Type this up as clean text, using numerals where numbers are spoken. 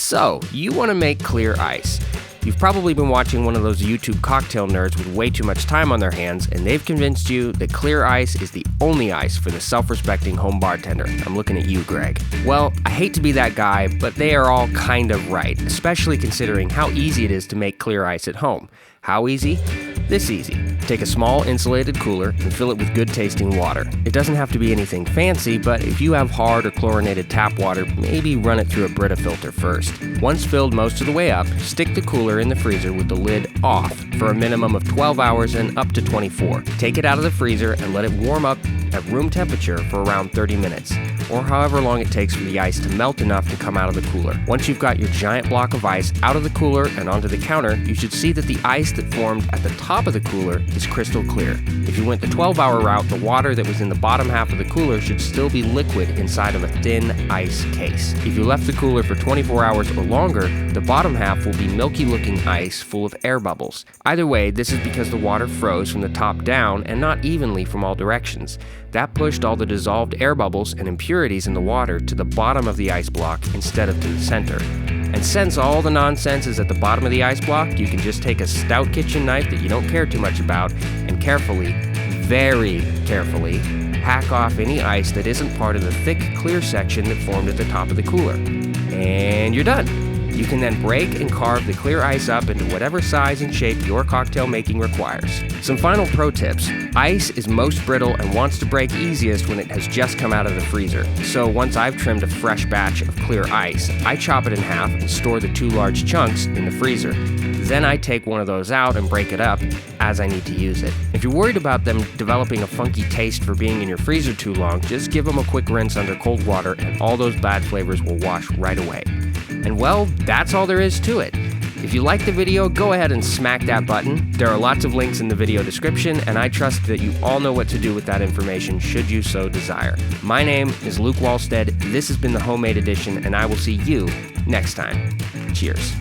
So, you want to make clear ice. You've probably been watching one of those YouTube cocktail nerds with way too much time on their hands, and they've convinced you that clear ice is the only ice for the self-respecting home bartender. I'm looking at you, Greg. Well, I hate to be that guy, but they are all kind of right, especially considering how easy it is to make clear ice at home. How easy? This easy. Take a small insulated cooler and fill it with good tasting water. It doesn't have to be anything fancy, but if you have hard or chlorinated tap water, maybe run it through a Brita filter first. Once filled most of the way up, stick the cooler in the freezer with the lid off for a minimum of 12 hours and up to 24. Take it out of the freezer and let it warm up at room temperature for around 30 minutes, or however long it takes for the ice to melt enough to come out of the cooler. Once you've got your giant block of ice out of the cooler and onto the counter, you should see that the ice that formed at the top of the cooler is crystal clear. If you went the 12-hour route, the water that was in the bottom half of the cooler should still be liquid inside of a thin ice case. If you left the cooler for 24 hours or longer, the bottom half will be milky-looking ice full of air bubbles. Either way, this is because the water froze from the top down and not evenly from all directions. That pushed all the dissolved air bubbles and impurities in the water to the bottom of the ice block instead of to the center. And since all the nonsense is at the bottom of the ice block, you can just take a stout kitchen knife that you don't care too much about and carefully, very carefully, hack off any ice that isn't part of the thick, clear section that formed at the top of the cooler. And you're done. You can then break and carve the clear ice up into whatever size and shape your cocktail making requires. Some final pro tips. Ice is most brittle and wants to break easiest when it has just come out of the freezer. So once I've trimmed a fresh batch of clear ice, I chop it in half and store the 2 large chunks in the freezer. Then I take one of those out and break it up as I need to use it. If you're worried about them developing a funky taste for being in your freezer too long, just give them a quick rinse under cold water and all those bad flavors will wash right away. And well, that's all there is to it. If you liked the video, go ahead and smack that button. There are lots of links in the video description, and I trust that you all know what to do with that information should you so desire. My name is Luke Wallstead. This has been the Homemade Edition, and I will see you next time. Cheers.